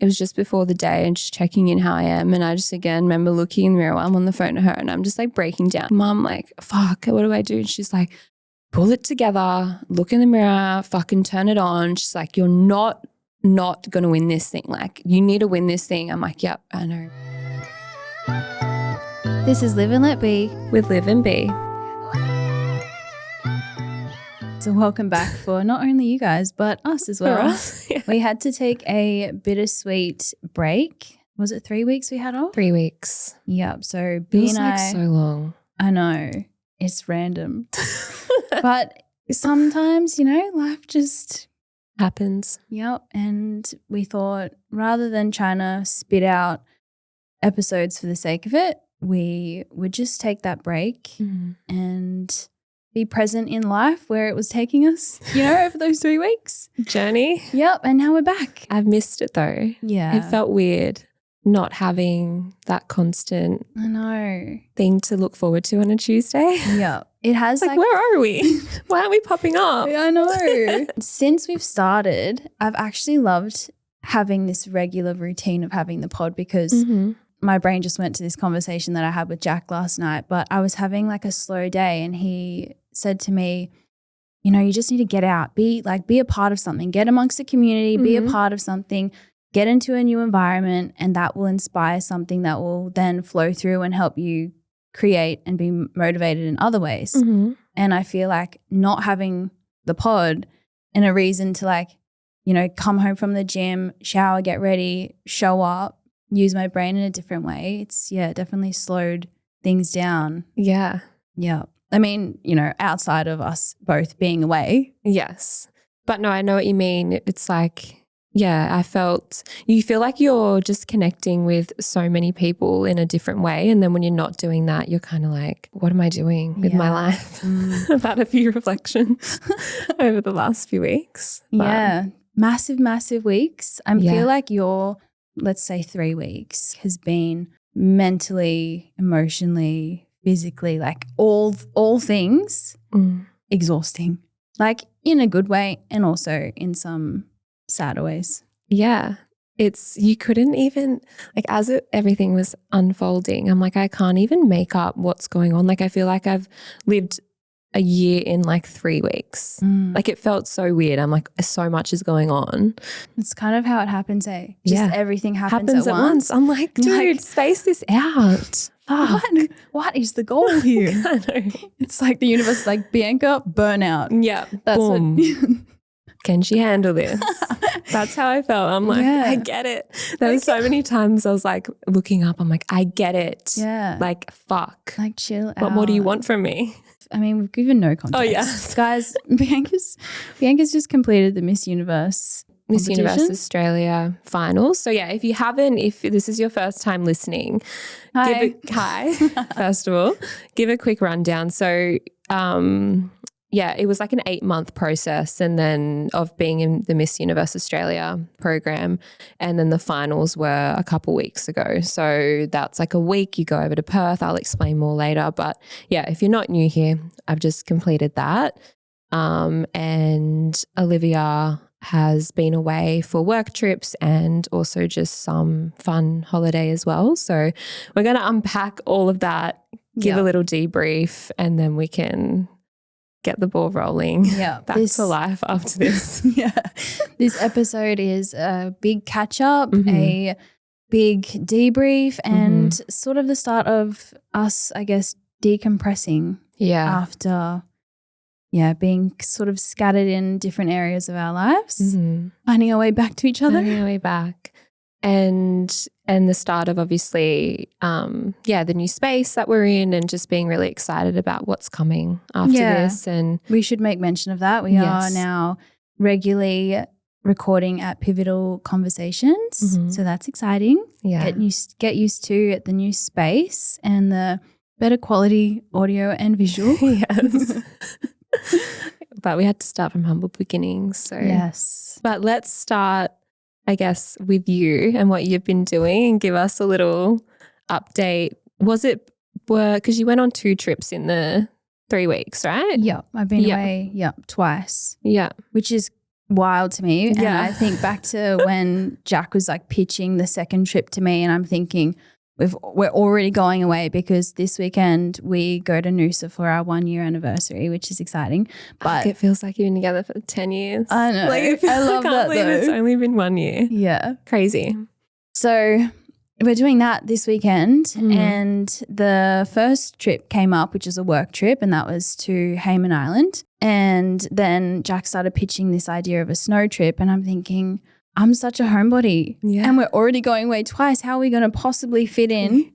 It was just before the day and just checking in how I am. And I just again remember looking in the mirror while I'm on the phone to her and I'm just like breaking down. Mum, like, fuck, what do I do? And she's like, pull it together, look in the mirror, fucking turn it on. She's like, you're not going to win this thing. Like, you need to win this thing. I'm like, yep, I know. This is Liv and Let B With Liv and B. So welcome back for not only you guys, but us as well. Yeah. We had to take a bittersweet break. Was it 3 weeks we had off? 3 weeks. Yep. So B Feels and like I, so long. I know, it's random. But sometimes, life just happens. Yep. And we thought rather than trying to spit out episodes for the sake of it, we would just take that break and be present in life where it was taking us, over those 3 weeks. Journey. Yep. And now we're back. I've missed it though. Yeah. It felt weird not having that constant thing to look forward to on a Tuesday. Yeah. It has like where are we? Why aren't we popping up? I know. Since we've started, I've actually loved having this regular routine of having the pod because my brain just went to this conversation that I had with Jack last night, but I was having like a slow day and he said to me, you just need to get out, be a part of something, get amongst the community, be a part of something, get into a new environment, and that will inspire something that will then flow through and help you create and be motivated in other ways. And I feel like not having the pod and a reason to come home from the gym, shower, get ready, show up, use my brain in a different way. It's definitely slowed things down. Yeah. Yeah. I mean, outside of us both being away. Yes. But no, I know what you mean. It's like, you feel like you're just connecting with so many people in a different way. And then when you're not doing that, you're kind of like, what am I doing with my life? I've had a few reflections over the last few weeks. Yeah. Massive weeks. I feel like your, let's say 3 weeks has been mentally, emotionally, physically, like all things exhausting, like in a good way and also in some sad ways. Yeah. You couldn't even, everything was unfolding, I'm like, I can't even make up what's going on. Like, I feel like I've lived a year in 3 weeks. Like, it felt so weird. I'm like, so much is going on. It's kind of how it happens, eh? Just everything happens at once. I'm like, dude, space this out. What is the goal here? I know. It's like the universe is like, Bianca, burnout. Yeah. That's boom. Can she handle this? That's how I felt. I'm like, I get it. There were so many times I was like looking up. I'm like, I get it. Yeah. Like, fuck. Like, chill out. What more do you want from me? I mean, we've given no context. Oh, yeah. Guys, Bianca's just completed the Miss Universe Australia finals. So yeah, if this is your first time listening, hi. First of all, give a quick rundown. So it was like an 8-month process and then of being in the Miss Universe Australia program. And then the finals were a couple weeks ago. So that's like a week. You go over to Perth. I'll explain more later. But yeah, if you're not new here, I've just completed that. And Olivia has been away for work trips and also just some fun holiday as well. So we're going to unpack all of that, give a little debrief, and then we can get the ball rolling back to life after this. This episode is a big catch up, a big debrief, and sort of the start of us, I guess, decompressing after being sort of scattered in different areas of our lives, finding our way back to each other. Finding our way back. And the start of obviously, the new space that we're in and just being really excited about what's coming after this. And we should make mention of that. We are now regularly recording at Pivotal Conversations. So that's exciting. Yeah. Get used to the new space and the better quality audio and visual. Yes. But we had to start from humble beginnings. So yes. But let's start, I guess, with you and what you've been doing and give us a little update. Because you went on 2 trips in the 3 weeks, right? Yeah, I've been away, twice. Yeah. Which is wild to me. And Yeah. I think back to when Jack was like pitching the second trip to me and I'm thinking we're already going away because this weekend we go to Noosa for our 1 year anniversary, which is exciting. But it feels like you've been together for 10 years. I know. Like, I love can't that believe though. it's only been 1 year. Yeah. Crazy. So we're doing that this weekend and the first trip came up, which is a work trip, and that was to Hayman Island. And then Jack started pitching this idea of a snow trip and I'm thinking, I'm such a homebody and we're already going away twice. How are we going to possibly fit in?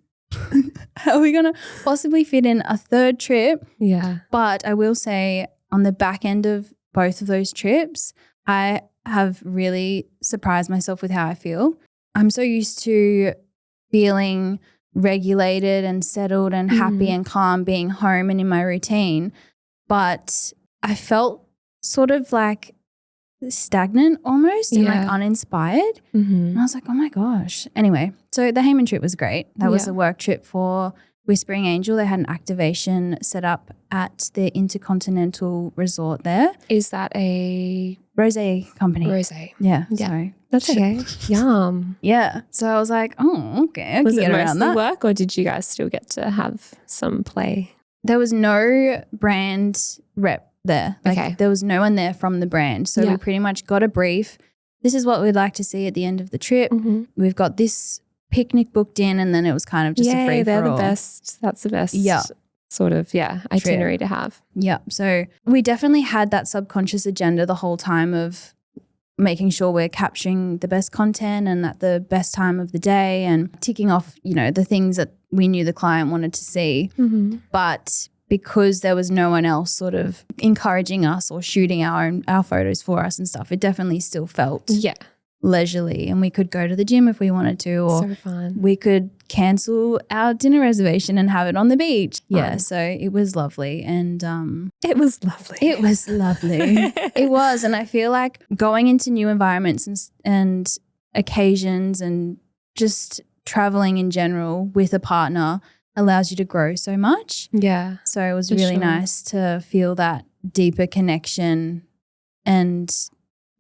How are we going to possibly fit in a third trip? Yeah. But I will say on the back end of both of those trips, I have really surprised myself with how I feel. I'm so used to feeling regulated and settled and happy and calm being home and in my routine. But I felt sort of like stagnant almost and like uninspired. And I was like, oh my gosh. Anyway, so the Hayman trip was great. That was a work trip for Whispering Angel. They had an activation set up at the Intercontinental Resort there. Is that a Rosé company? rosé? Yeah. Yeah. Sorry. That's okay. Yum. Yeah. So I was like, oh, okay. I Was can it get around mostly that. work or did you guys still get to have some play? There was no brand rep there. Like there was no one there from the brand. So we pretty much got a brief. This is what we'd like to see at the end of the trip. We've got this picnic booked in and then it was kind of just a free for they're the all. best. That's the best sort of, itinerary to have. Yeah. So we definitely had that subconscious agenda the whole time of making sure we're capturing the best content and at the best time of the day and ticking off, you know, the things that we knew the client wanted to see. But because there was no one else sort of encouraging us or shooting our photos for us and stuff, it definitely still felt leisurely and we could go to the gym if we wanted to or so fun. We could cancel our dinner reservation and have it on the beach. Yeah, so it was lovely and it was lovely. It was lovely. It was, and I feel like going into new environments and occasions and just traveling in general with a partner allows you to grow so much. Yeah. So it was really nice to feel that deeper connection and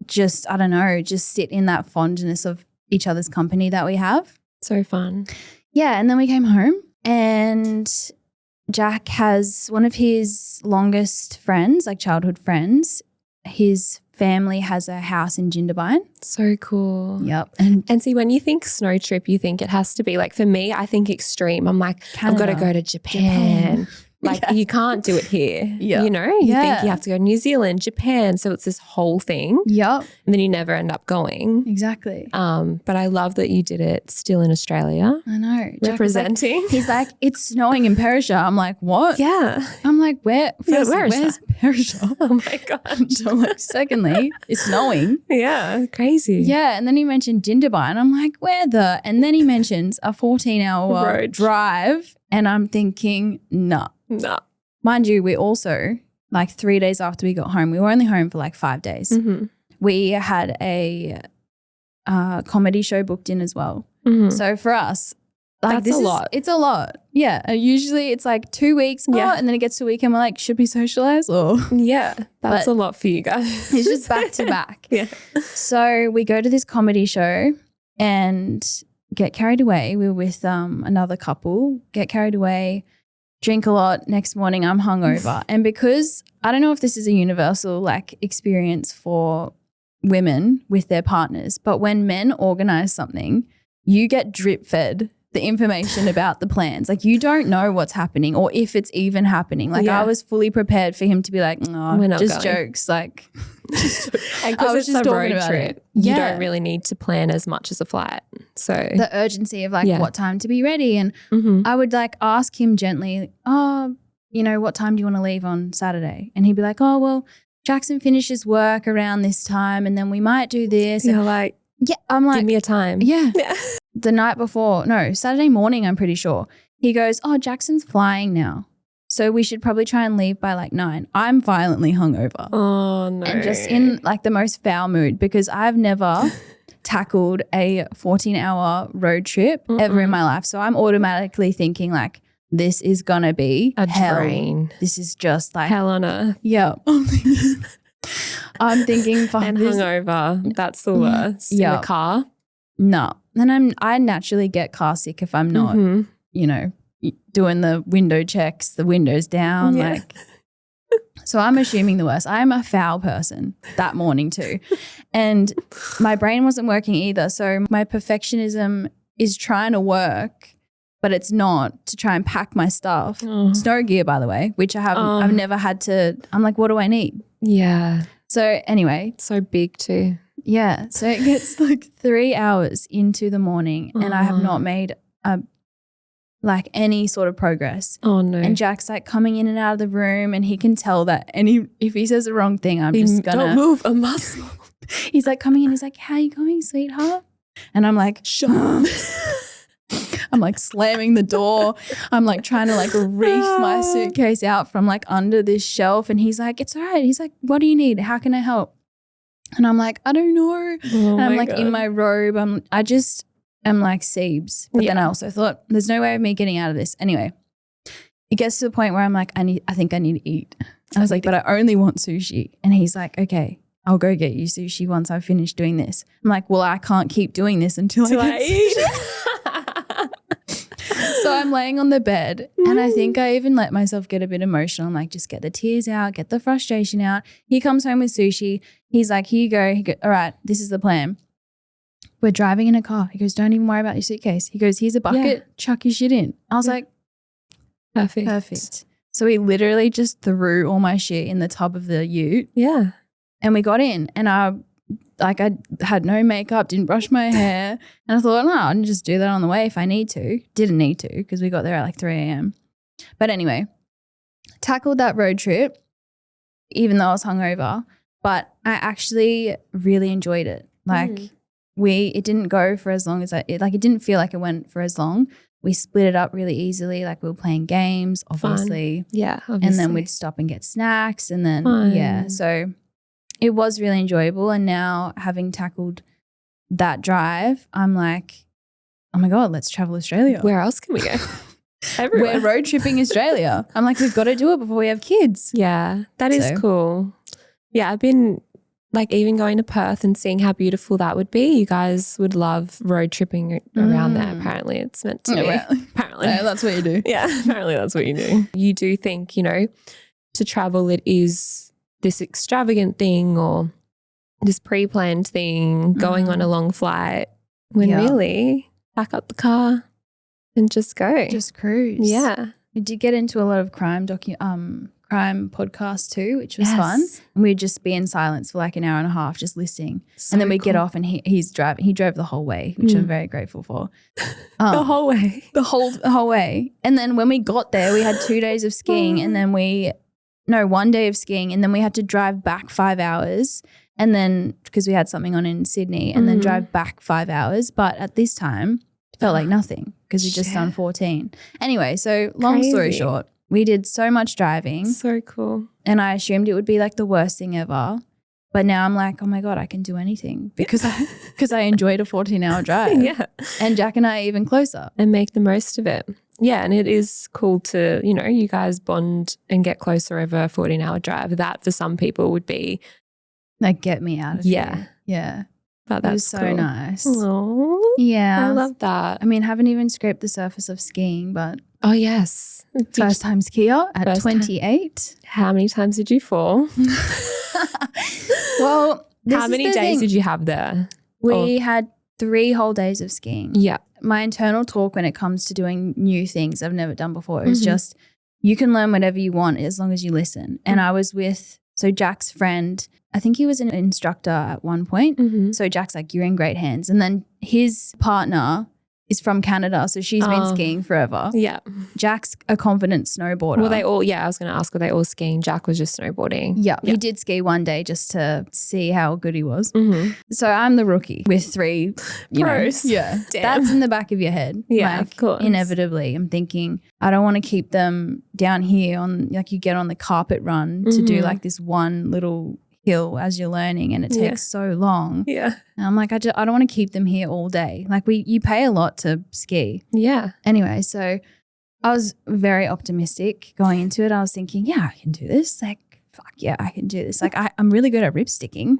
just, I don't know, just sit in that fondness of each other's company that we have. So fun. Yeah. And then we came home and Jack has one of his longest friends, like childhood friends. His family has a house in Jindabyne. So cool. Yep. And see, when you think snow trip, you think it has to be like, for me, I think extreme. I'm like, Canada. I've got to go to Japan. Like you can't do it here. You know, you think you have to go to New Zealand, Japan. So it's this whole thing. Yep. And then you never end up going. Exactly. But I love that you did it still in Australia. I know. Representing. Like, he's like, it's snowing in Perisher. I'm like, what? Yeah. I'm like, where? First, where's Perisher? Oh my gosh. I'm like, secondly, it's snowing. Yeah. Crazy. Yeah. And then he mentioned Jindabyne. I'm like, where the? And then he mentions a 14-hour road drive. And I'm thinking, nah. Mind you, we also, like 3 days after we got home, we were only home for like 5 days. We had a comedy show booked in as well. So for us, like that's a lot. It's a lot. Yeah. Usually it's like 2 weeks and then it gets to a weekend. We're like, should we socialize or? Yeah. That's a lot for you guys. It's just back to back. Yeah. So we go to this comedy show and get carried away. We were with another couple, get carried away, drink a lot. Next morning I'm hungover. And because I don't know if this is a universal like experience for women with their partners, but when men organize something, you get drip fed the information about the plans. Like you don't know what's happening or if it's even happening. Like I was fully prepared for him to be like, no, we're not just going. jokes. Like and because it's a road trip, you don't really need to plan as much as a flight. So the urgency of like what time to be ready. And I would like ask him gently, oh, you know, what time do you want to leave on Saturday? And he'd be like, oh, well, Jackson finishes work around this time and then we might do this. You're like, yeah, I'm like, give me a time. Yeah. The night before, no, Saturday morning, I'm pretty sure. He goes, oh, Jackson's flying now. So we should probably try and leave by like 9. I'm violently hungover. Oh, no. And just in like the most foul mood because I've never tackled a 14-hour road trip ever in my life. So I'm automatically thinking like, this is going to be a hell. drain. This is just like hell on earth. Yeah. I'm thinking, fuck and this. hungover. That's the worst. In the car. No. And I naturally get car sick if I'm not, you know, doing the window checks, the windows down, like. So I'm assuming the worst. I'm a foul person that morning too. And my brain wasn't working either. So my perfectionism is trying to work, but it's not, to try and pack my stuff. Snow gear, by the way, which I've never had to. I'm like, what do I need? Yeah. So anyway. So big too. Yeah. So it gets like 3 hours into the morning and I have not made like any sort of progress. Oh no. And Jack's like coming in and out of the room and he can tell that if he says the wrong thing, I'm just gonna. Don't move a muscle. He's like coming in, he's like, how you going, sweetheart? And I'm like, shut up. I'm like slamming the door. I'm like trying to like reef my suitcase out from like under this shelf. And he's like, it's all right. He's like, what do you need? How can I help? And I'm like, I don't know. And I'm like in my robe. I'm like Siebes. But then I also thought, there's no way of me getting out of this. Anyway, it gets to the point where I'm like, I think I need to eat. I was like, but I only want sushi. And he's like, okay, I'll go get you sushi once I've finished doing this. I'm like, well, I can't keep doing this until I eat. So I'm laying on the bed and I think I even let myself get a bit emotional. I'm like, just get the tears out, get the frustration out. He comes home with sushi. He's like, here you go. He goes, all right, this is the plan. We're driving in a car. He goes, don't even worry about your suitcase. He goes, here's a bucket, chuck your shit in. I was like, perfect. So he literally just threw all my shit in the tub of the ute. Yeah. And we got in and I had no makeup, didn't brush my hair. And I thought, no, I can just do that on the way if I need to. Didn't need to because we got there at like 3 a.m. But anyway, tackled that road trip, even though I was hungover. But I actually really enjoyed it. Like it didn't go for as long as it didn't feel like it went for as long. We split it up really easily. Like we were playing games, obviously. Fun. Yeah, obviously. And then we'd stop and get snacks and then, so it was really enjoyable. And now having tackled that drive, I'm like, oh my God, let's travel Australia. Where else can we go? Everywhere. We're road tripping Australia. I'm like, we've got to do it before we have kids. Yeah, that is cool. Yeah, I've been like even going to Perth and seeing how beautiful that would be. You guys would love road tripping around there. Apparently it's meant to be. Apparently. Yeah, that's what you do. Yeah, apparently that's what you do. You do think, to travel it is this extravagant thing or this pre-planned thing, going on a long flight, when really pack up the car and just go. Just cruise. Yeah. We did get into a lot of crime podcasts too, which was fun. And we'd just be in silence for like an hour and a half just listening. And then we'd get off and he's driving. He drove the whole way, which I'm very grateful for. The whole way. The whole way. And then when we got there, we had 2 days of skiing and then 1 day of skiing and then we had to drive back 5 hours and then because we had something on in Sydney and then drive back 5 hours. But at this time, it felt like nothing because we'd just done 14. Anyway, so long story short, we did so much driving. So cool. And I assumed it would be like the worst thing ever. But now I'm like, oh my God, I can do anything because I enjoyed a 14-hour drive. Yeah. And Jack and I are even closer. And make the most of it. Yeah. And it is cool to, you guys bond and get closer over a 14-hour drive. That for some people would be like, get me out of here. Yeah. But that's it was so cool. nice. Aww. Yeah. I love that. I mean, haven't even scraped the surface of skiing, but. Oh, yes. First time skier at 28. How many times did you fall? Well, how many days did you have there? We had 3 whole days of skiing. Yeah. My internal talk when it comes to doing new things I've never done before is just you can learn whatever you want as long as you listen. And I was with Jack's friend. I think he was an instructor at one point. So Jack's like, you're in great hands. And then his partner is from Canada, so she's been skiing forever. Yeah. Jack's a confident snowboarder. Were they all, I was going to ask, were they all skiing? Jack was just snowboarding. Yeah. He did ski one day just to see how good he was. So I'm the rookie with 3 pros. Yeah. That's in the back of your head. Yeah, of course. Inevitably, I'm thinking, I don't want to keep them down here on, like you get on the carpet run to do like this one little hill as you're learning and it takes so long. Yeah. And I'm like, I don't want to keep them here all day. Like you pay a lot to ski. Yeah. Anyway, so I was very optimistic going into it. I was thinking, yeah, I can do this. Like fuck yeah, I can do this. Like I'm really good at rip sticking.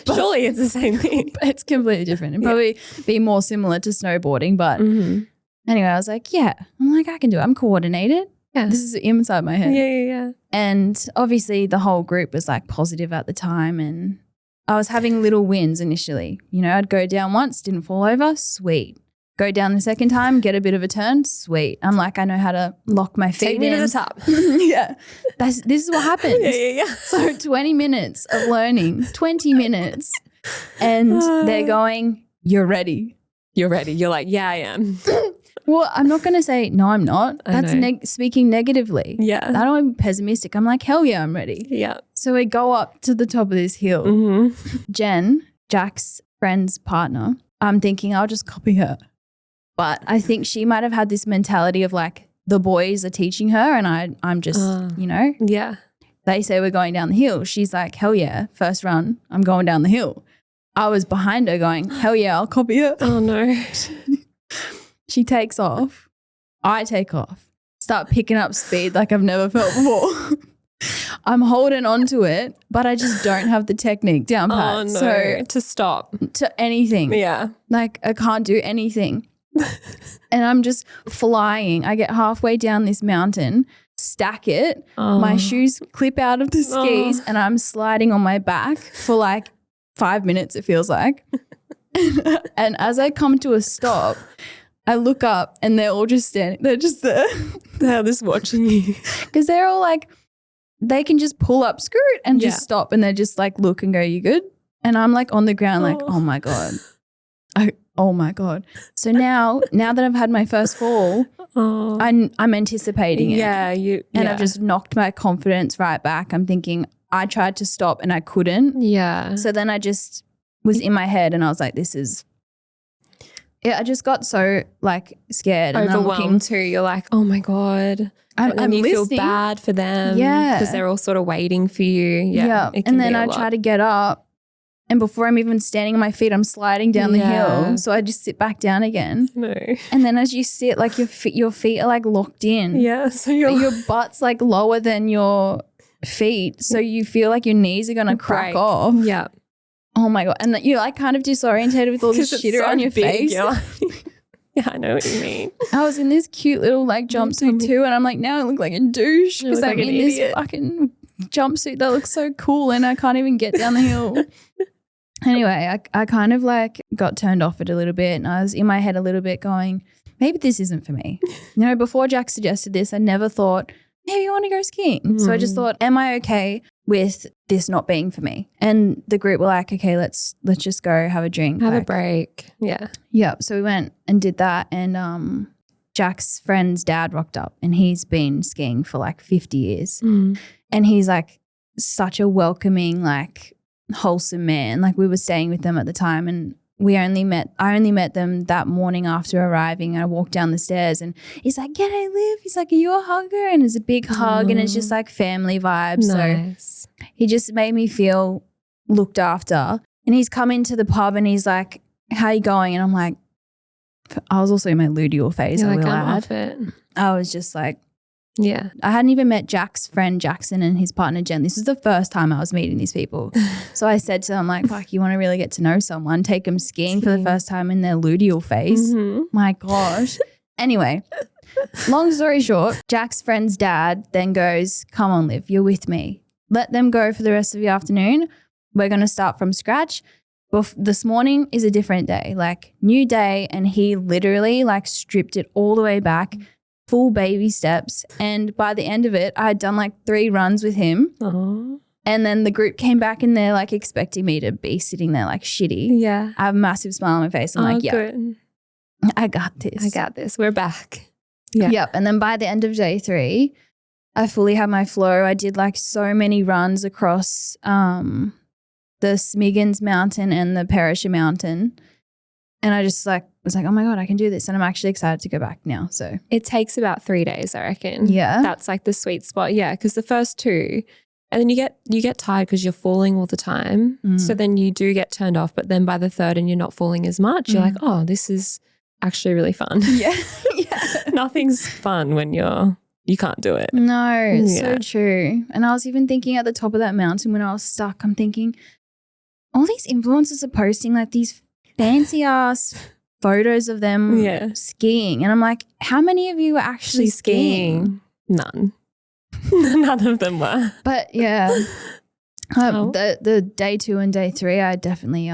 Surely it's the same thing. But it's completely different. It'd probably be more similar to snowboarding. But anyway, I was like, yeah. I'm like, I can do it. I'm coordinated. Yeah. This is inside my head. Yeah. And obviously the whole group was like positive at the time, and I was having little wins initially. You know, I'd go down once, didn't fall over, sweet. Go down the second time, get a bit of a turn, sweet. I'm like, I know how to lock my feet Take me in. to the top. Yeah. This is what happened. Yeah. So 20 minutes of learning, 20 minutes. And they're going, you're ready. You're ready. You're like, yeah, I am. Well, I'm not going to say, no, I'm not. That's speaking negatively. Yeah. I don't want to be pessimistic. I'm like, hell yeah, I'm ready. Yeah. So we go up to the top of this hill. Jen, Jack's friend's partner, I'm thinking I'll just copy her. But I think she might have had this mentality of like the boys are teaching her and I'm just, you know. Yeah. They say we're going down the hill. She's like, hell yeah, first run, I'm going down the hill. I was behind her going, hell yeah, I'll copy her. Oh no. She takes off. I take off. Start picking up speed like I've never felt before. I'm holding on to it, but I just don't have the technique down pat. Oh no. So to stop. to anything. Yeah. Like I can't do anything. And I'm just flying. I get halfway down this mountain, stack it. My shoes clip out of the skis and I'm sliding on my back for like 5 minutes, it feels like. And as I come to a stop, I look up and they're all just standing. They're just there. They're just watching you. Because they're all like, they can just pull up, skirt and just stop. And they're just like, look and go, you good? And I'm like on the ground like, oh my God. Oh my God. So now that I've had my first fall, I'm anticipating it. Yeah. And I've just knocked my confidence right back. I'm thinking I tried to stop and I couldn't. Yeah. So then I just was in my head and I was like, I just got so like scared. Overwhelmed too. You're like, oh my God. I'm you listening. feel bad for them. Yeah. Because they're all sort of waiting for you. Yeah. And then I try to get up. And before I'm even standing on my feet, I'm sliding down the hill. So I just sit back down again. No. And then as you sit, like your feet are like locked in. Yeah. So your butt's like lower than your feet. So you feel like your knees are going to crack off. Yeah. Oh my God. And you're like kind of disorientated with all this shit around your face. Yeah, I know what you mean. I was in this cute little like jumpsuit too. And I'm like, now I look like a douche because I'm in this fucking jumpsuit that looks so cool and I can't even get down the hill. Anyway, I kind of like got turned off it a little bit and I was in my head a little bit going, maybe this isn't for me. You know, before Jack suggested this, I never thought, maybe you want to go skiing. So I just thought, am I okay with this not being for me? And the group were like, okay, let's just go have a drink. Have a break. Yeah. Yep. So we went and did that and Jack's friend's dad rocked up and he's been skiing for like 50 years. And he's like such a welcoming, like wholesome man. Like we were staying with them at the time and I only met them that morning after arriving and I walked down the stairs and he's like, g'day Liv. He's like, are you a hugger? And it's a big hug and it's just like family vibes. Nice. So he just made me feel looked after. And he's come into the pub and he's like, how you going? And I'm like, I was also in my luteal phase. You're I like, will I'm add. off it. I was just like, yeah. I hadn't even met Jack's friend Jackson and his partner Jen. This is the first time I was meeting these people. So I said to them like, fuck, you want to really get to know someone, take them skiing for the first time in their luteal phase. My gosh. Anyway, long story short, Jack's friend's dad then goes, come on Liv, you're with me. Let them go for the rest of the afternoon. We're going to start from scratch. This morning is a different day, like new day. And he literally like stripped it all the way back, full baby steps. And by the end of it, I had done like 3 runs with him. Aww. And then the group came back and they're like expecting me to be sitting there like shitty. Yeah. I have a massive smile on my face. I'm like, yeah, good. I got this. We're back. Yeah. Yep. And then by the end of day 3, I fully had my flow. I did like so many runs across the Smiggins Mountain and the Perisher Mountain. And I just like was like, oh my God, I can do this. And I'm actually excited to go back now. So it takes about 3 days, I reckon. Yeah. That's like the sweet spot. Yeah. Because the first 2, and then you get tired because you're falling all the time. So then you do get turned off. But then by the 3rd and you're not falling as much, you're like, oh, this is actually really fun. Yeah. Nothing's fun when you're you can't do it. No, so true. And I was even thinking at the top of that mountain when I was stuck, I'm thinking, all these influencers are posting like these fancy ass photos of them skiing. And I'm like, how many of you are actually skiing? None. None of them were. But yeah, the day 2 and day 3, I definitely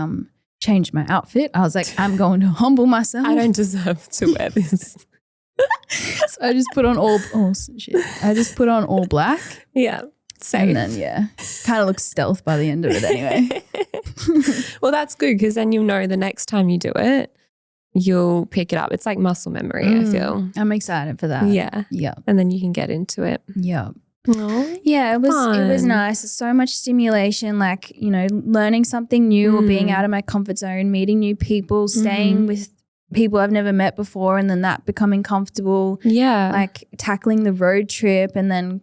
changed my outfit. I was like, I'm going to humble myself. I don't deserve to wear this. So I just put on I just put on all black. Yeah. Safe. And then, kind of looks stealth by the end of it anyway. Well, that's good because then you'll know the next time you do it, you'll pick it up. It's like muscle memory, I feel. I'm excited for that. Yeah. Yeah. And then you can get into it. Yeah. Oh, yeah, it was nice. So much stimulation, like, you know, learning something new or being out of my comfort zone, meeting new people, staying with people I've never met before, and then that becoming comfortable. Yeah. Like tackling the road trip and then,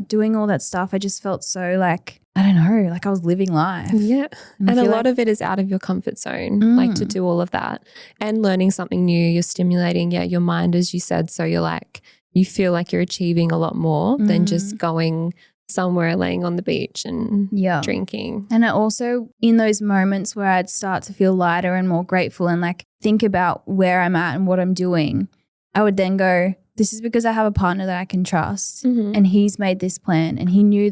doing all that stuff. I just felt so like, I don't know, like I was living life. Yeah. And a lot of it is out of your comfort zone, like to do all of that and learning something new. You're stimulating, your mind, as you said. So you're like, you feel like you're achieving a lot more than just going somewhere, laying on the beach and drinking. And I also, in those moments where I'd start to feel lighter and more grateful and like think about where I'm at and what I'm doing, I would then go, this is because I have a partner that I can trust and he's made this plan and he knew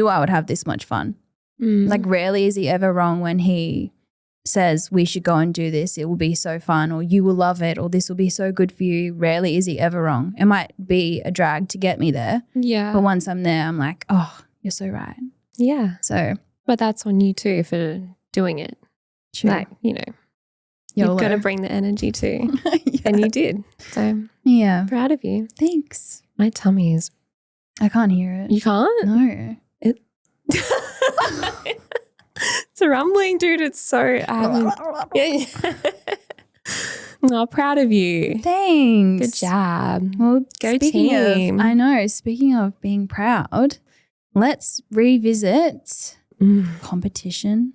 I would have this much fun. Like rarely is he ever wrong when he says we should go and do this. It will be so fun, or you will love it, or this will be so good for you. Rarely is he ever wrong. It might be a drag to get me there. Yeah. But once I'm there, I'm like, oh, you're so right. Yeah. So. But that's on you too for doing it. True. Like, you know, you've got to bring the energy too. And you did. So proud of you. Thanks. My tummy is. I can't hear it. You can't? No. It's rumbling, dude. It's so. Oh, proud of you. Thanks. Good job. Well, go team. I know. Speaking of being proud, let's revisit competition.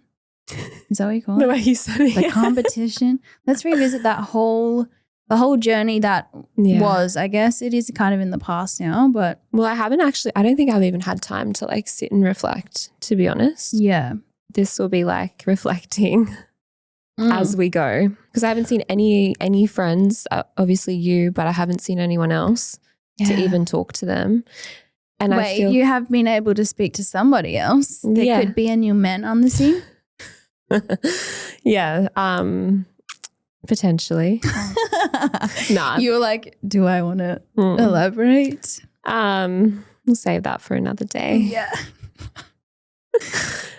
Is that what you call it? The way you said it. The competition. Let's revisit the whole journey that was. I guess it is kind of in the past now, but. Well, I don't think I've even had time to like sit and reflect, to be honest. Yeah. This will be like reflecting as we go, because I haven't seen any friends, obviously you, but I haven't seen anyone else to even talk to them. And wait, you have been able to speak to somebody else? There could be a new man on the scene? Potentially. Nah. You were like, do I want to elaborate? We'll save that for another day. Yeah.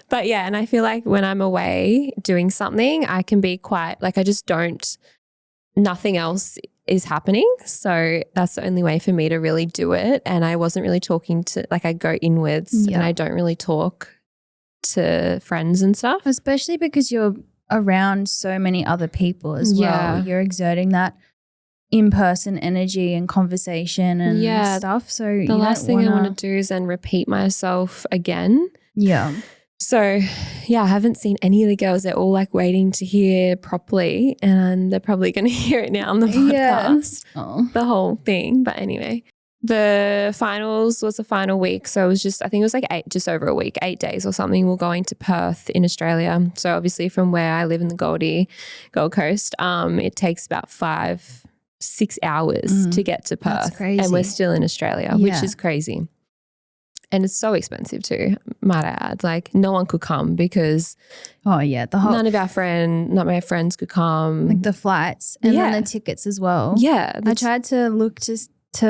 But and I feel like when I'm away doing something, I can be quite like, nothing else is happening. So that's the only way for me to really do it. And I wasn't really talking to, like I go inwards and I don't really talk to friends and stuff. Especially because you're around so many other people as well. You're exerting that in-person energy and conversation and stuff. So the last thing I want to do is then repeat myself again. Yeah. So, I haven't seen any of the girls. They're all like waiting to hear properly, and they're probably going to hear it now on the podcast, the whole thing. But anyway, the finals was the final week. So it was I think it was like just over a week, 8 days or something. We're going to Perth in Australia. So obviously from where I live in the Gold Coast, it takes about 5-6 hours to get to Perth. That's crazy. And we're still in Australia, which is crazy. And it's so expensive too, might I add. Like no one could come because none of my friends could come. Like the flights and then the tickets as well. Yeah. I tried to look to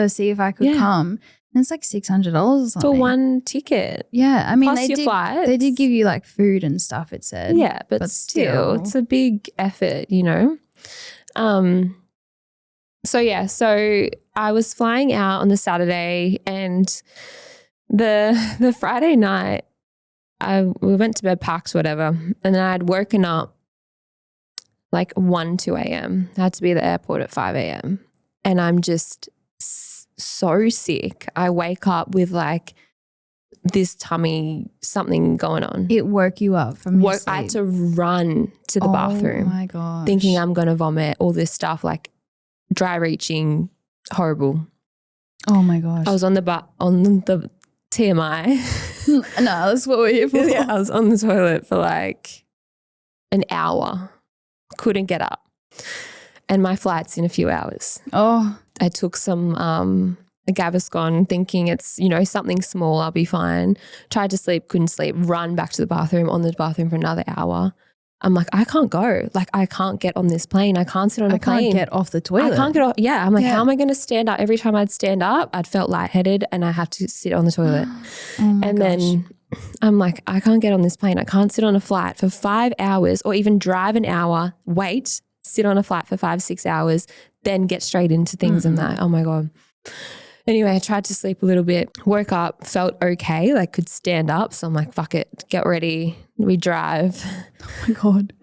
see if I could come. And it's like $600 or something. For one ticket. Yeah. I mean, plus your flights. They did give you like food and stuff, it said. Yeah, but still, it's a big effort, you know. So I was flying out on the Saturday, and the Friday night we went to bed packed, whatever, and then I'd woken up like 2 a.m. I had to be at the airport at 5 a.m. and I'm just so sick. I wake up with like this tummy, something going on. It woke you up from your sleep. I had to run to the bathroom. Oh my gosh. Thinking I'm going to vomit, all this stuff, like dry reaching, horrible. Oh my gosh. I was on the TMI. No, that's what we're here for. Yeah, I was on the toilet for like an hour. Couldn't get up. And my flight's in a few hours. Oh. I took some Gaviscon thinking it's, something small, I'll be fine. Tried to sleep, couldn't sleep, run back to the bathroom, on the bathroom for another hour. I'm like, I can't go. Like, I can't get on this plane. I can't sit on a plane. I can't get off the toilet. I can't get off. Yeah. I'm like, how am I going to stand up? Every time I'd stand up, I'd felt lightheaded and I have to sit on the toilet. Then I'm like, I can't get on this plane. I can't sit on a flight for 5 hours or even drive an hour, wait, sit on a flight for 5-6 hours, then get straight into things and that. Oh my God. Anyway, I tried to sleep a little bit, woke up, felt okay, like could stand up. So I'm like, fuck it, get ready. We drive. Oh my God.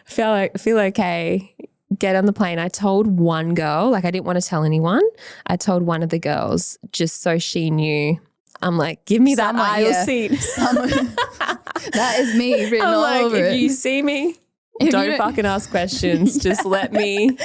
Feel okay. Get on the plane. I told one girl, like I didn't want to tell anyone. I told one of the girls just so she knew. I'm like, give me that aisle seat. That is me written all over it. If you see me, don't fucking ask questions. Just let me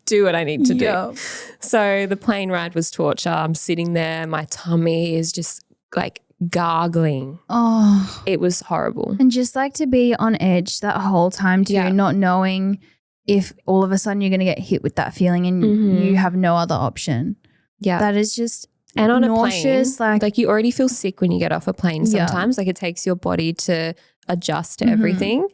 do what I need to do. So the plane ride was torture. I'm sitting there. My tummy is just like gargling. Oh. It was horrible. And just like to be on edge that whole time too, not knowing if all of a sudden you're going to get hit with that feeling and you have no other option. Yeah. That is just and on nauseous. A plane, like you already feel sick when you get off a plane sometimes. Like it takes your body to adjust to everything.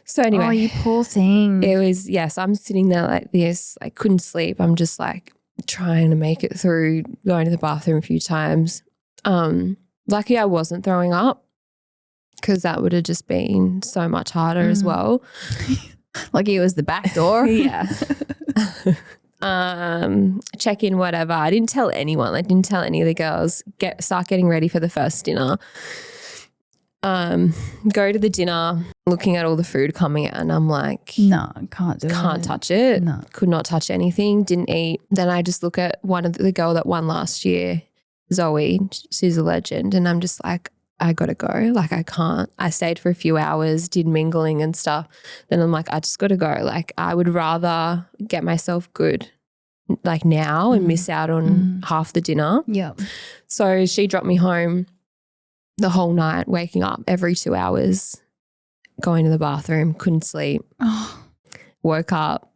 So anyway. Oh, you poor thing. It was, yes, I'm sitting there like this. I couldn't sleep. I'm just like trying to make it through, going to the bathroom a few times. Lucky I wasn't throwing up because that would have just been so much harder as well. Lucky it was the back door. Yeah. Check in, whatever. I didn't tell anyone. I didn't tell any of the girls. Start getting ready for the first dinner. Go to the dinner, looking at all the food coming out, and I'm like, no, can't do it. Can't touch it. No. Could not touch anything. Didn't eat. Then I just look at one of the girl that won last year, Zoe. She's a legend, and I'm just like, I gotta go. Like I can't. I stayed for a few hours, did mingling and stuff. Then I'm like, I just gotta go. Like I would rather get myself good like now and miss out on half the dinner. Yeah. So she dropped me home the whole night, waking up every 2 hours, going to the bathroom, couldn't sleep. Woke up,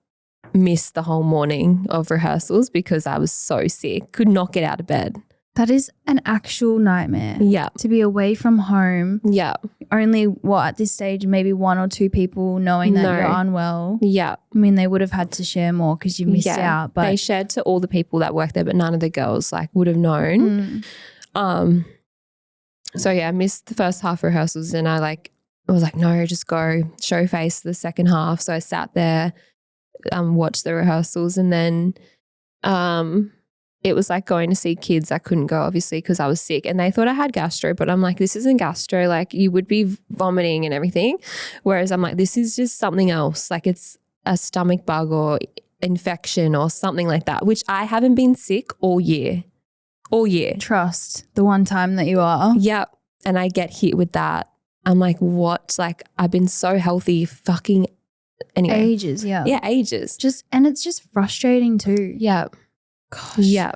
missed the whole morning of rehearsals because I was so sick, could not get out of bed. That is an actual nightmare. Yeah. To be away from home. Yeah. Only at this stage, maybe 1 or 2 people knowing that you're unwell. Yeah. I mean, they would have had to share more because you missed out. But they shared to all the people that worked there, but none of the girls like would have known. So yeah, I missed the first half rehearsals and I was like, no, just go show face the second half. So I sat there, watched the rehearsals and then it was like going to see kids. I couldn't go obviously because I was sick and they thought I had gastro, but I'm like, this isn't gastro. Like you would be vomiting and everything. Whereas I'm like, this is just something else. Like it's a stomach bug or infection or something like that, which I haven't been sick all year. Trust the one time that you are. Yeah. And I get hit with that. I'm like, what? Like I've been so healthy fucking anyway. Ages, yeah. Yeah, ages. And it's just frustrating too. Yeah. Gosh. Yeah.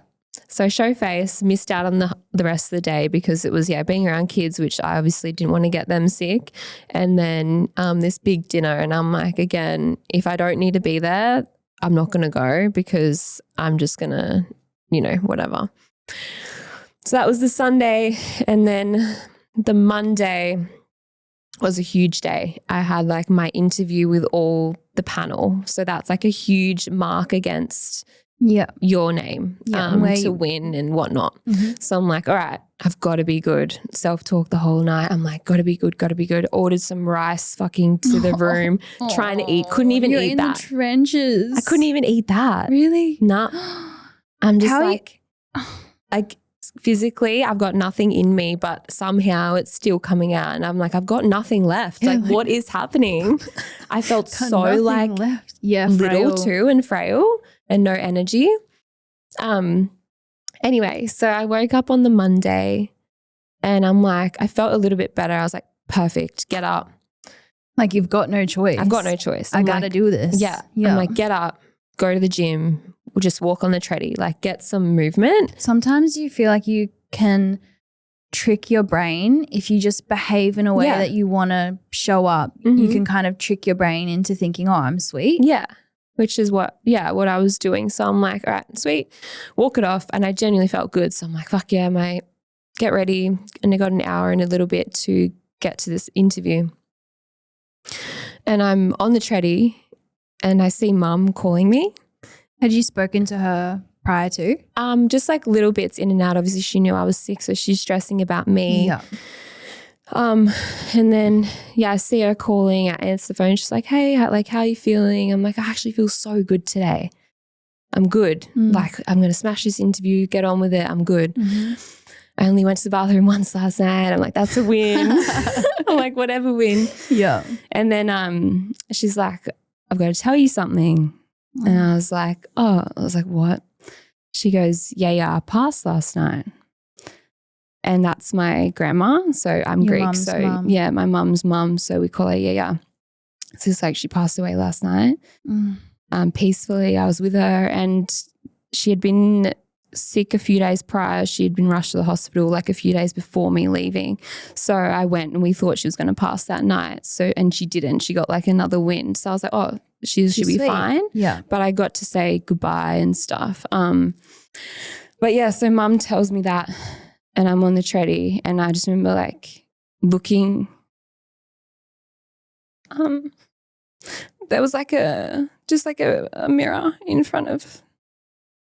So show face, missed out on the rest of the day because it was, being around kids, which I obviously didn't want to get them sick. And then this big dinner and I'm like, again, if I don't need to be there, I'm not going to go because I'm just going to, whatever. So that was the Sunday and then the Monday was a huge day. I had like my interview with all the panel. So that's like a huge mark against your name to win and whatnot. So I'm like, all right, I've got to be good. Self-talk the whole night. I'm like, got to be good. Ordered some rice fucking to the room, trying to eat. Couldn't even eat in that. The trenches. I couldn't even eat that. Really? Nah. I'm just like physically I've got nothing in me, but somehow it's still coming out and I'm like, I've got nothing left. Like what is happening? I felt so like left. Yeah, little too and frail and no energy. Anyway, so I woke up on the Monday and I'm like, I felt a little bit better. I was like, perfect, get up. Like you've got no choice. I've got no choice. I got to do this. Yeah. I'm like, get up, go to the gym, just walk on the treadie, like get some movement. Sometimes you feel like you can trick your brain if you just behave in a way that you want to show up. You can kind of trick your brain into thinking, oh, I'm sweet. Yeah. Which is what I was doing. So I'm like, all right, sweet, walk it off. And I genuinely felt good. So I'm like, fuck yeah, mate, get ready. And I got an hour and a little bit to get to this interview. And I'm on the treadie and I see mum calling me. Had you spoken to her prior to? Just like little bits in and out. Obviously she knew I was sick, so she's stressing about me. Yeah. And then, I see her calling. I answer the phone. She's like, hey, how are you feeling? I'm like, I actually feel so good today. I'm good. Like, I'm going to smash this interview, get on with it. I'm good. I only went to the bathroom once last night. I'm like, that's a win. I'm like, whatever win. Yeah. And then she's like, I've got to tell you something. And I was like, what? She goes, I passed last night. And that's my grandma. So I'm Your Greek. mum's So mum. yeah, my mum's mum. So we call her Yaya. So it's like she passed away last night. Peacefully. I was with her and she had been sick a few days prior. She had been rushed to the hospital like a few days before me leaving. So I went and we thought she was going to pass that night. So, and she didn't. She got like another wind. So I was like, oh, she should be sweet. fine. Yeah. But I got to say goodbye and stuff. But yeah, so mum tells me that. And I'm on the treadie and I just remember like looking, there was like a mirror in front of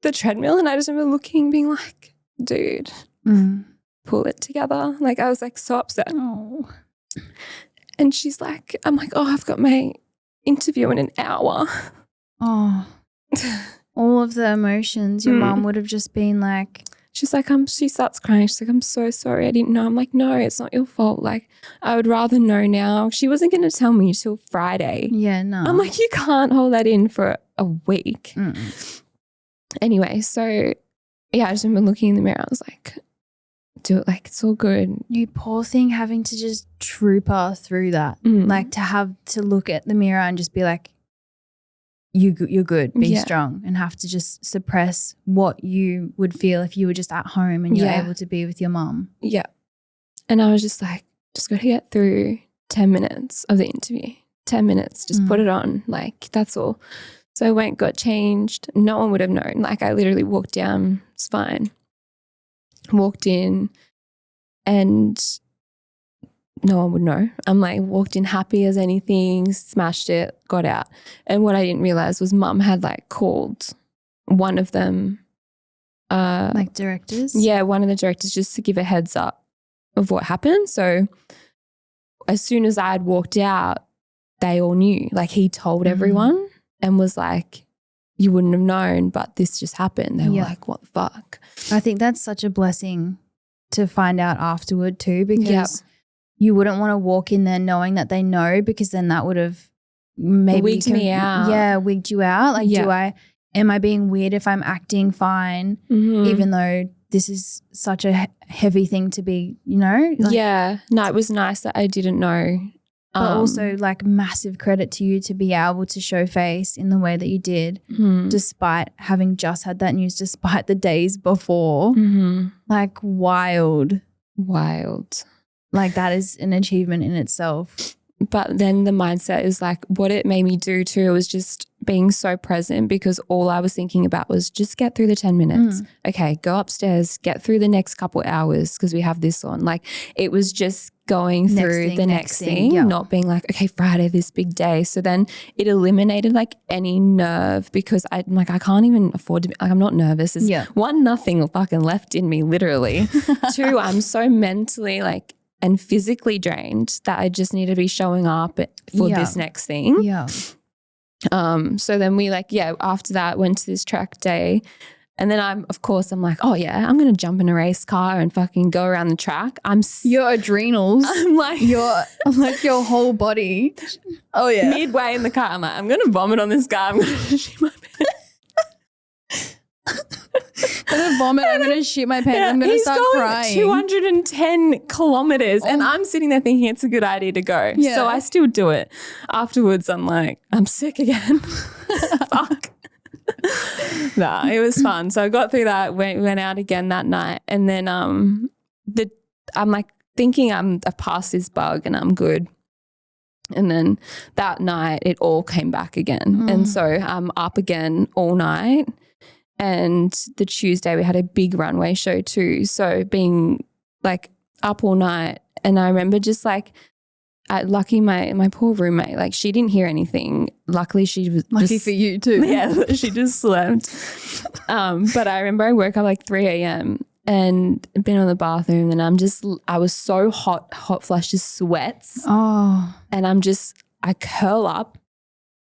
the treadmill and I just remember looking, being like, dude, pull it together. Like I was like so upset. Oh. And she's like, I'm like, oh, I've got my interview in an hour. Oh, all of the emotions. Your mum would have just been like, she's like, she starts crying. She's like, I'm so sorry. I didn't know. I'm like, no, it's not your fault. Like, I would rather know now. She wasn't going to tell me till Friday. Yeah, no. I'm like, you can't hold that in for a week. Anyway, so I just remember looking in the mirror. I was like, do it, like, it's all good. You poor thing, having to just trooper through that. Like to have to look at the mirror and just be like, you're good, be strong, and have to just suppress what you would feel if you were just at home and you're able to be with your mum. Yeah. And I was just like, just got to get through 10 minutes of the interview. 10 minutes, just put it on. Like, that's all. So I went, got changed. No one would have known. Like, I literally walked down, it's fine. Walked in and no one would know. I'm like, walked in happy as anything, smashed it, got out. And what I didn't realize was mum had like called one of them. Like directors? Yeah, one of the directors, just to give a heads up of what happened. So as soon as I had walked out, they all knew. Like he told everyone and was like, you wouldn't have known, but this just happened. They were like, what the fuck? I think that's such a blessing to find out afterward too, because you wouldn't want to walk in there knowing that they know, because then that would have maybe wigged me out. Yeah, wigged you out. Like, am I being weird if I'm acting fine, even though this is such a heavy thing to be, you know? Like, no, it was nice that I didn't know. But also like massive credit to you to be able to show face in the way that you did, despite having just had that news, despite the days before. Like wild. Like that is an achievement in itself. But then the mindset is like, what it made me do too was just being so present, because all I was thinking about was just get through the 10 minutes. Okay, go upstairs, get through the next couple hours because we have this on. Like it was just going through the next thing, not being like, okay, Friday, this big day. So then it eliminated like any nerve, because I'm like, I can't even afford to be, like, I'm not nervous. There's one, nothing fucking left in me, literally. Two, I'm so mentally like and physically drained that I just need to be showing up for this next thing. So then we after that went to this track day, and then I'm like, oh yeah, I'm going to jump in a race car and fucking go around the track. Your adrenals. I'm like your whole body. Oh yeah. Midway in the car, I'm like, I'm going to vomit on this guy. I'm going to shit my pants. I'm going to vomit. I'm going to shit my pants. I'm going to start crying. 210 kilometers and I'm sitting there thinking it's a good idea to go. So I still do it. Afterwards, I'm like, I'm sick again. Fuck. Nah, it was fun. So I got through that, went out again that night. And then I'm like thinking I've passed this bug and I'm good. And then that night it all came back again. And so I'm up again all night. And the Tuesday we had a big runway show too. So being like up all night, and I remember just like, lucky my poor roommate, like she didn't hear anything. Luckily she was lucky for you too. Yeah, she just slept. But I remember I woke up like 3 a.m. and been on the bathroom, and I was so hot flushes, sweats. Oh. And I curl up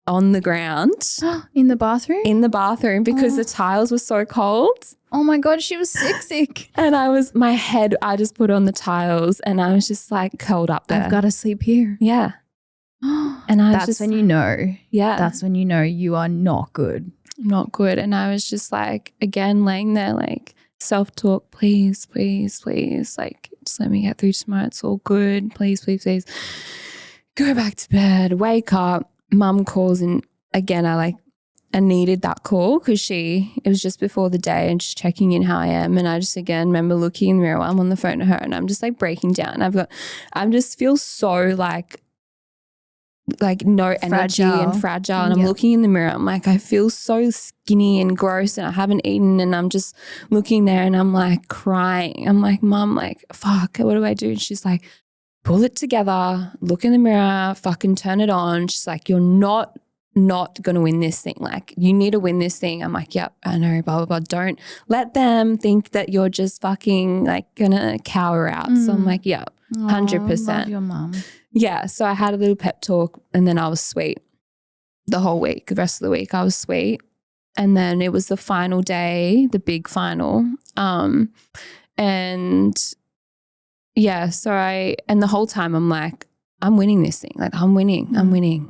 on the ground. In the bathroom? In the bathroom because the tiles were so cold. Oh my God, she was sick. And my head, I just put on the tiles and I was just like curled up there. I've got to sleep here. Yeah. And that's when you know. Yeah. That's when you know you are not good. Not good. And I was just like, again, laying there like self-talk, please, please, please. Like, just let me get through tomorrow. It's all good. Please, please, please. Go back to bed, wake up. Mum calls, and again, I needed that call because it was just before the day and just checking in how I am. And I just again remember looking in the mirror while I'm on the phone to her, and I'm just like breaking down. I just feel so like no energy and fragile. And I'm looking in the mirror. I'm like, I feel so skinny and gross and I haven't eaten. And I'm just looking there and I'm like crying. I'm like, Mum, like, fuck, what do I do? And she's like, pull it together, look in the mirror, fucking turn it on. She's like, you're not going to win this thing. Like, you need to win this thing. I'm like, yep, I know, blah, blah, blah. Don't let them think that you're just fucking like going to cower out. So I'm like, yep, 100%. Love your mum. Yeah. So I had a little pep talk and then I was sweet the whole week. The rest of the week I was sweet. And then it was the final day, the big final. And yeah, so and the whole time I'm like, I'm winning this thing. Like, I'm winning.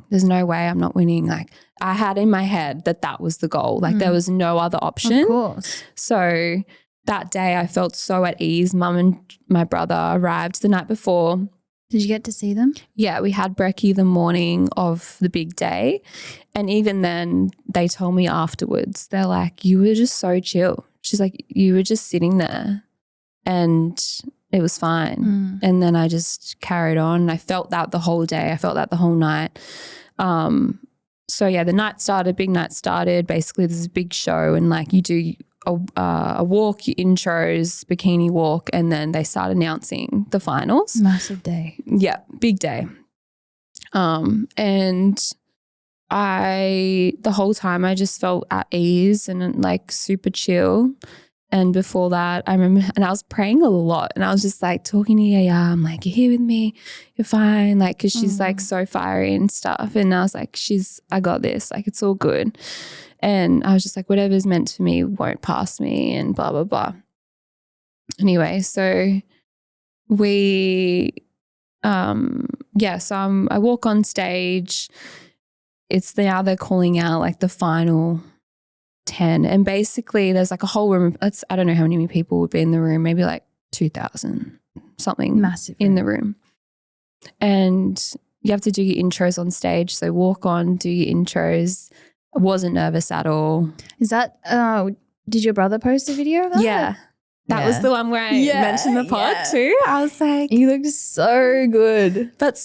There's no way I'm not winning. Like, I had in my head that was the goal. Like, there was no other option. Of course. So that day I felt so at ease. Mum and my brother arrived the night before. Did you get to see them? Yeah, we had brekkie the morning of the big day. And even then they told me afterwards, they're like, you were just so chill. She's like, you were just sitting there and it was fine. And then I just carried on. And I felt that the whole day. I felt that the whole night. So yeah, the big night started. Basically, there's a big show and like you do a walk, intros, bikini walk, and then they start announcing the finals. Massive day. Yeah, big day. And the whole time I just felt at ease and like super chill. And before that, I remember, and I was praying a lot and I was just like talking to Yaya. I'm like, you're here with me. You're fine. Like, cause she's like so fiery and stuff. And I was like, I got this. Like, it's all good. And I was just like, whatever's meant for me won't pass me and blah, blah, blah. Anyway, so I walk on stage. It's now they're calling out like the final 10. And basically there's like a whole room. I don't know how many people would be in the room, maybe like 2,000 something. Massive in the room. And you have to do your intros on stage. So walk on, do your intros. I wasn't nervous at all. Is that, did your brother post a video of that? Yeah. That was the one where I mentioned the pod too. I was like, you look so good. But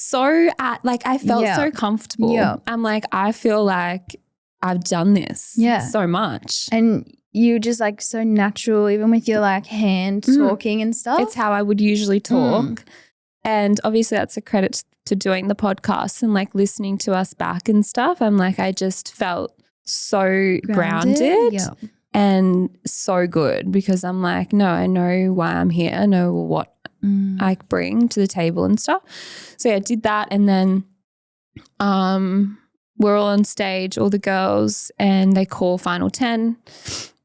I felt so comfortable. Yeah. I'm like, I feel like I've done this so much. And you just like so natural, even with your like hand talking and stuff. It's how I would usually talk. And obviously that's a credit to doing the podcast and like listening to us back and stuff. I'm like, I just felt so grounded and so good because I'm like, no, I know why I'm here. I know what I bring to the table and stuff. So yeah, I did that. And then we're all on stage, all the girls, and they call final 10.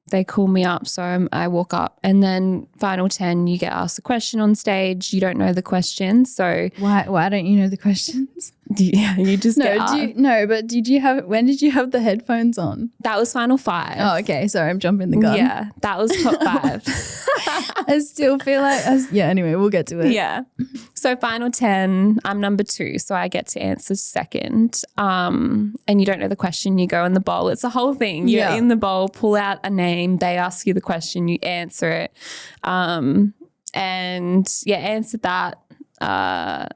They call me up, so I walk up, and then final 10, you get asked a question on stage. You don't know the question, so why don't you know the questions? you just get up. But when did you have the headphones on? That was final 5. Oh, okay. Sorry, I'm jumping the gun. Yeah, that was top 5. I still feel like, anyway, we'll get to it. Yeah. So final 10, I'm number 2, so I get to answer second. And you don't know the question, you go in the bowl. It's a whole thing. You're in the bowl, pull out a name, they ask you the question, you answer it. Answered that.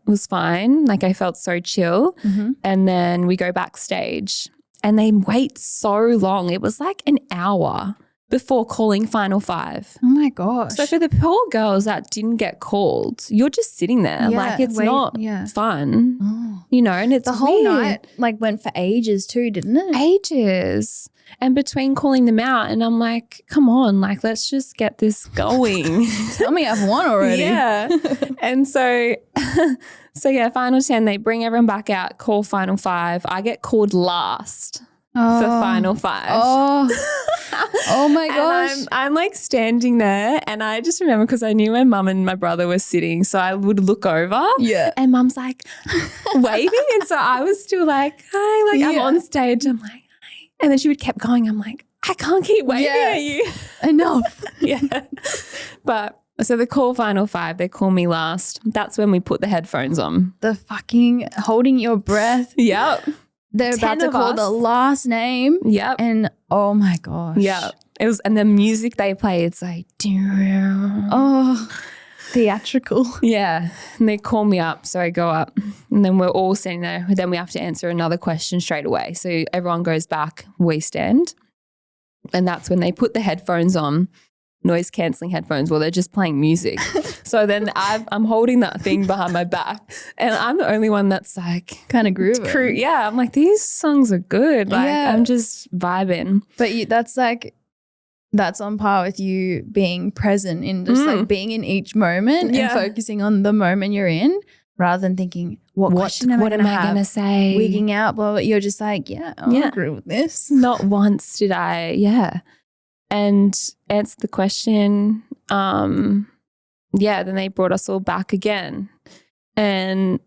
Was fine. Like I felt so chill. And then we go backstage and they wait so long. It was like an hour before calling final 5. Oh my gosh. So for the poor girls that didn't get called, you're just sitting there. Like it's not fun. You know, and it's the whole weird. night like went for ages too, didn't it? Ages. And between calling them out and I'm like, come on, like let's just get this going. Tell me I've won already. Yeah. And so final 10, they bring everyone back out, call final 5. I get called last for final 5. Oh my gosh. And I'm like standing there and I just remember because I knew my mum and my brother were sitting, so I would look over and mum's like waving, and so I was still like, hi, like I'm on stage, I'm like, hi. And then she would keep going, I'm like, I can't keep waving at you. Enough. But so they call final 5, they call me last. That's when we put the headphones on. The fucking holding your breath. Yep. They're about to call the last name. Yep. And oh my gosh. Yeah. It was, and the music they play, it's like, theatrical. Yeah. And they call me up. So I go up and then we're all sitting there. Then we have to answer another question straight away. So everyone goes back, we stand. And that's when they put the headphones on, noise cancelling headphones. Well, they're just playing music. So then I'm holding that thing behind my back and I'm the only one that's like kind of grooving. Yeah. I'm like, these songs are good. Like I'm just vibing. But that's on par with you being present in just like being in each moment and focusing on the moment you're in rather than thinking, what question am I going to say? Wigging out, blah, blah. You're just like, I'll agree with this. Not once did I, and answer the question. Then they brought us all back again. And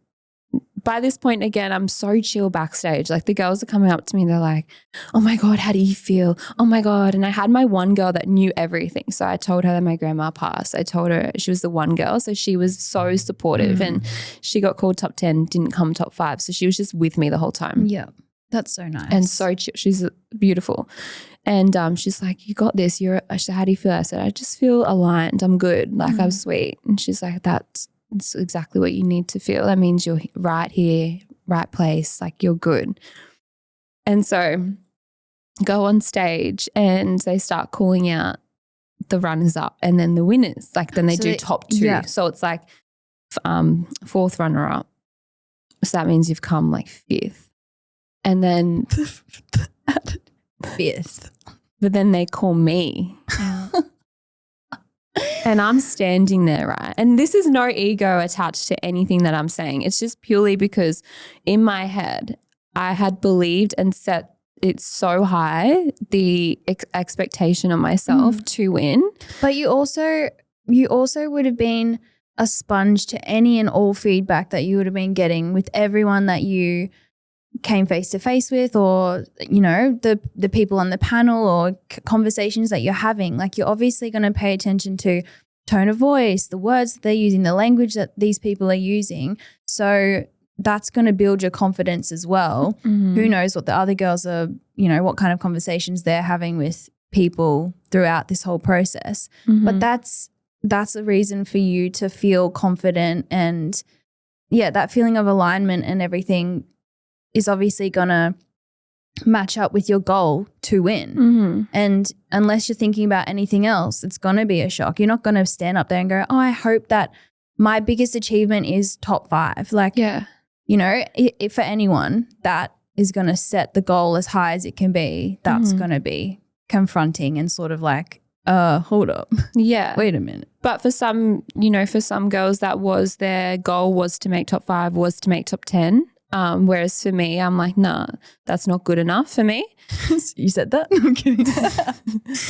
by this point, again, I'm so chill backstage. Like the girls are coming up to me. They're like, oh my God, how do you feel? Oh my God. And I had my one girl that knew everything. So I told her that my grandma passed. I told her she was the one girl. So she was so supportive and she got called top 10, didn't come top 5. So she was just with me the whole time. Yeah. That's so nice. And so chill. She's beautiful. And she's like, you got this. I said, how do you feel? I said, I just feel aligned. I'm good. Like I'm sweet. And she's like, that's exactly what you need to feel. That means you're right here, right place. Like you're good. And so go on stage and they start calling out the runners up and then the winners. Like then they do top 2. Yeah. So it's like 4th runner up. So that means you've come like 5th. And then 5th. But then they call me. And I'm standing there, right? And this is no ego attached to anything that I'm saying. It's just purely because in my head, I had believed and set it so high, the expectation on myself to win. But you also would have been a sponge to any and all feedback that you would have been getting with everyone that you came face to face with, or the people on the panel or conversations that you're having. Like you're obviously going to pay attention to tone of voice, the words that they're using, the language that these people are using. So that's going to build your confidence as well. Who knows what the other girls are, what kind of conversations they're having with people throughout this whole process. But that's a reason for you to feel confident, and that feeling of alignment and everything is obviously going to match up with your goal to win. And unless you're thinking about anything else, it's going to be a shock. You're not going to stand up there and go, oh, I hope that my biggest achievement is top 5. Like, for anyone that is going to set the goal as high as it can be, that's going to be confronting and sort of like, hold up. Yeah. Wait a minute. But for some, for some girls that was their goal was to make top 5, was to make top 10. Whereas for me, I'm like, nah, that's not good enough for me. You said that? I'm kidding.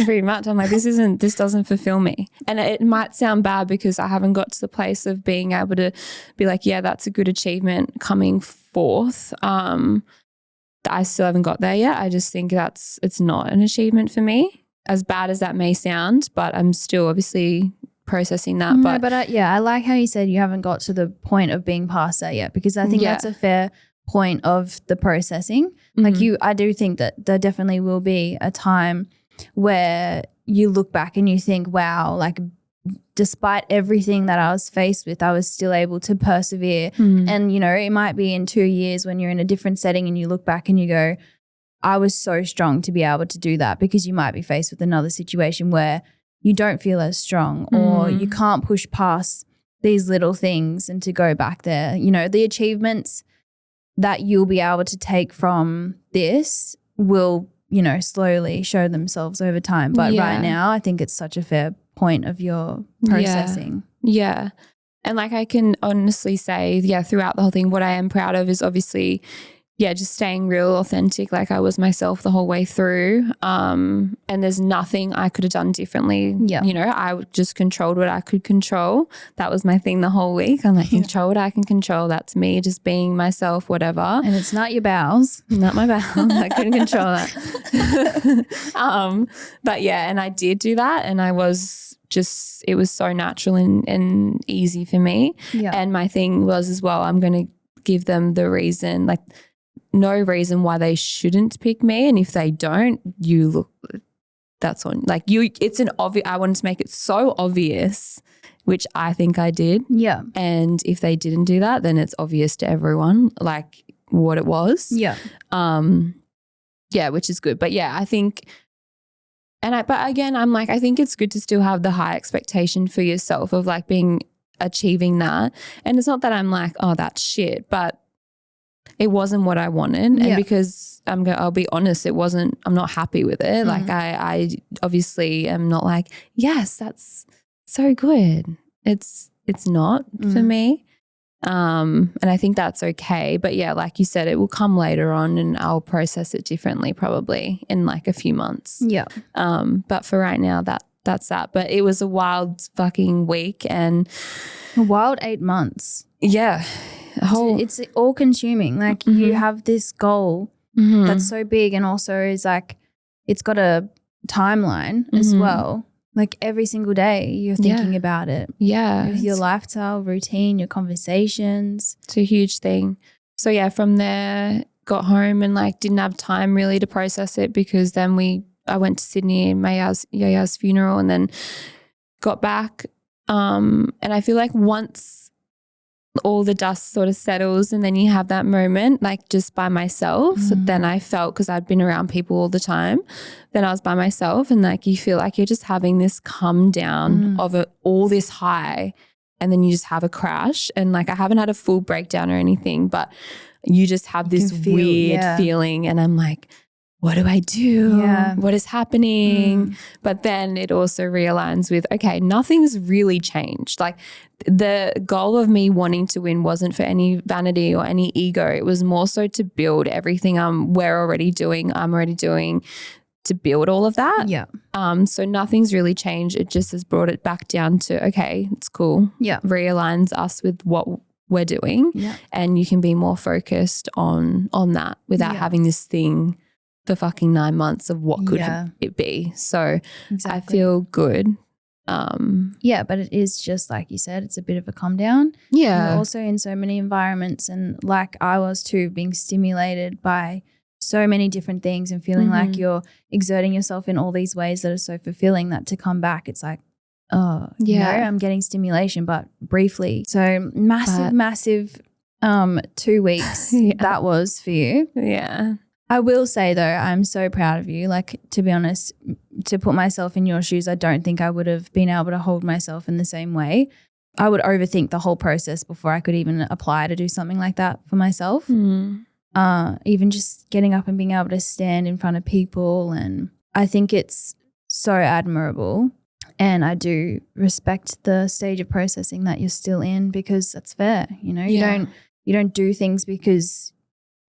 Pretty much. I'm like, this doesn't fulfill me. And it might sound bad because I haven't got to the place of being able to be like, yeah, that's a good achievement coming forth. I still haven't got there yet. I just think it's not an achievement for me, as bad as that may sound, but I'm still obviously processing that. But I like how you said you haven't got to the point of being past that yet, because I think that's a fair point of the processing. Like I do think that there definitely will be a time where you look back and you think, wow, like despite everything that I was faced with, I was still able to persevere. And, you know, it might be in 2 years when you're in a different setting and you look back and you go, I was so strong to be able to do that, because you might be faced with another situation where you don't feel as strong or you can't push past these little things and to go back there. You know, the achievements that you'll be able to take from this will, you know, slowly show themselves over time. But right now, I think it's such a fair point of your processing. Yeah. And like I can honestly say, throughout the whole thing, what I am proud of is obviously, just staying real authentic, like I was myself the whole way through. And there's nothing I could have done differently. Yeah. You know, I just controlled what I could control. That was my thing the whole week. I'm like, control what I can control. That's me just being myself, whatever. And it's not your bowels. Not my bowels. I couldn't control that. But yeah, and I did do that, and I was just, it was so natural and easy for me. Yeah. And my thing was as well, I'm going to give them the reason, like, no reason why they shouldn't pick me. And if they don't, that's on, like, it's an obvious, I wanted to make it so obvious, which I think I did. Yeah. And if they didn't do that, then it's obvious to everyone, like, what it was. Yeah. Which is good. But yeah, I think, but again, I'm like, I think it's good to still have the high expectation for yourself of like achieving that. And it's not that I'm like, oh, that's shit, but it wasn't what I wanted. And because I'll be honest, I'm not happy with it. Like I obviously am not like, yes, that's so good. It's not for me. And I think that's okay. But yeah, like you said, it will come later on and I'll process it differently probably in like a few months. Yeah. But for right now, that's that. But it was a wild fucking week and a wild 8 months. Yeah. It's all consuming. Like you have this goal that's so big and also is like, it's got a timeline as well. Like every single day you're thinking about it. Yeah. Your lifestyle, routine, your conversations. It's a huge thing. So yeah, from there, got home and like didn't have time really to process it because then I went to Sydney and Yaya's funeral and then got back. And I feel like once all the dust sort of settles and then you have that moment like just by myself, then I felt, because I'd been around people all the time, then I was by myself and like you feel like you're just having this come down of all this high and then you just have a crash. And like I haven't had a full breakdown or anything, but you just have this weird feeling and I'm like, what do I do? Yeah. What is happening? But then it also realigns with, okay, nothing's really changed. Like the goal of me wanting to win wasn't for any vanity or any ego. It was more so to build everything I'm already doing to build all of that. Yeah. So nothing's really changed. It just has brought it back down to, okay, it's cool. Yeah. Realigns us with what we're doing. Yeah. And you can be more focused on that without having this thing for fucking 9 months of what could it be. So I feel good. But it is just like you said, it's a bit of a calm down. Yeah. You're also in so many environments and like I was too, being stimulated by so many different things and feeling like you're exerting yourself in all these ways that are so fulfilling that to come back, it's like, oh, I'm getting stimulation, but briefly. So massive 2 weeks that was for you. Yeah. I will say though, I'm so proud of you. Like, to be honest, to put myself in your shoes, I don't think I would have been able to hold myself in the same way. I would overthink the whole process before I could even apply to do something like that for myself. Even just getting up and being able to stand in front of people. And I think it's so admirable. And I do respect the stage of processing that you're still in because that's fair. You know, you You don't do things because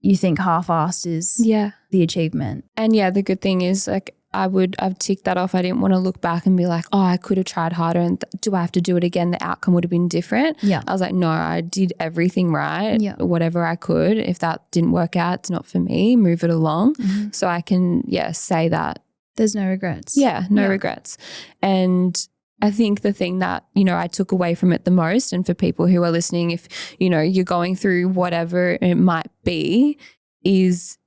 you think half-assed is the achievement. And the good thing is like I've ticked that off. I didn't want to look back and be like, oh, I could have tried harder and do I have to do it again? The outcome would have been different. Yeah. I was like, no, I did everything right. Yeah. Whatever I could. If that didn't work out, it's not for me. Move it along. So I can, say that. There's no regrets. Yeah, no regrets. And I think the thing that, I took away from it the most, and for people who are listening, if, you're going through whatever it might be, is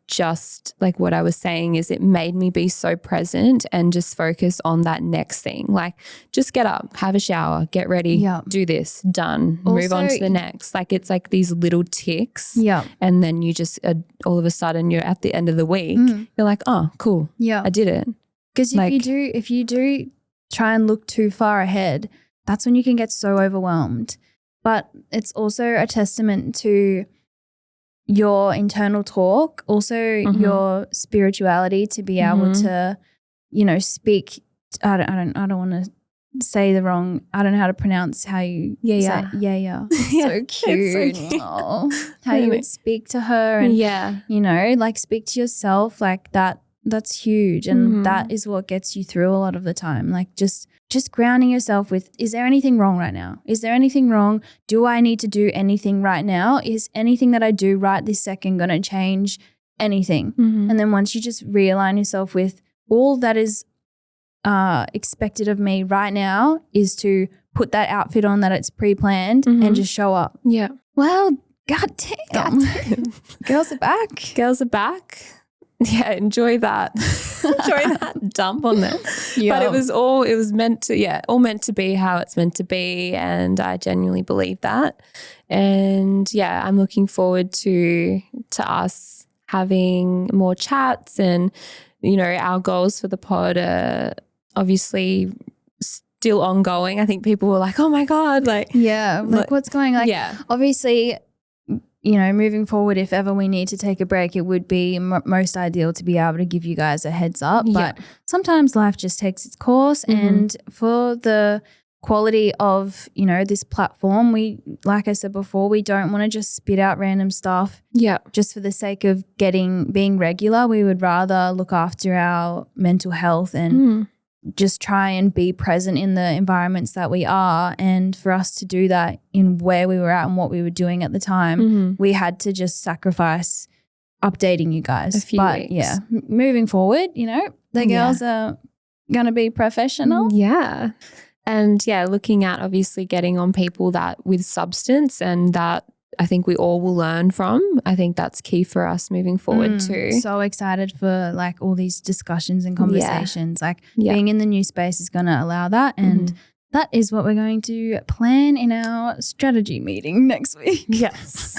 just like what I was saying is it made me be so present and just focus on that next thing. Like just get up, have a shower, get ready, do this, done, also, move on to the next. Like it's like these little ticks and then you just all of a sudden you're at the end of the week. You're like, oh, cool. Yeah, I did it. Because if you do try and look too far ahead, that's when you can get so overwhelmed. But it's also a testament to your internal talk, also your spirituality to be able to, speak. I don't want to say the wrong. I don't know how to pronounce how you say so cute. It's so cute. Oh, how you would speak to her and like speak to yourself like that. That's huge, and that is what gets you through a lot of the time. Like just grounding yourself with, is there anything wrong right now? Is there anything wrong? Do I need to do anything right now? Is anything that I do right this second going to change anything? And then once you just realign yourself with all that is expected of me right now is to put that outfit on that it's pre-planned and just show up. Yeah. Well, goddamn. Girls are back. Girls are back. Yeah, enjoy that. Enjoy that dump on them. But it was meant to be how it's meant to be, and I genuinely believe that. And I'm looking forward to us having more chats, and our goals for the pod are obviously still ongoing. I think people were like, "Oh my God, like what's going on?" Obviously, moving forward, if ever we need to take a break, it would be most ideal to be able to give you guys a heads up. But sometimes life just takes its course. And for the quality of, this platform, we, like I said before, we don't want to just spit out random stuff just for the sake of being regular. We would rather look after our mental health and just try and be present in the environments that we are. And for us to do that in where we were at and what we were doing at the time, we had to just sacrifice updating you guys. A few weeks. Moving forward, the girls are going to be professional. Yeah. And looking at obviously getting on people that with substance and that I think we all will learn from. I think that's key for us moving forward too. So excited for like all these discussions and conversations. Like being in the new space is going to allow that. And that is what we're going to plan in our strategy meeting next week. Yes.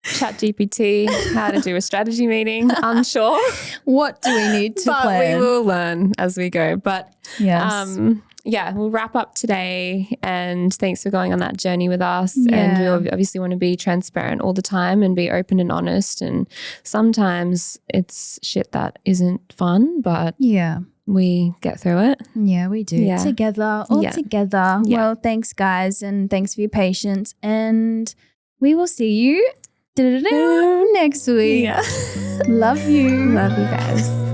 ChatGPT, how to do a strategy meeting. Unsure. What do we need to plan? We will learn as we go. But we'll wrap up today, and thanks for going on that journey with us. And we obviously want to be transparent all the time and be open and honest. And sometimes it's shit that isn't fun, but we get through it. Yeah, we do. Yeah. Together, together. Yeah. Well, thanks guys, and thanks for your patience. And we will see you next week. Yeah. Love you. Love you guys.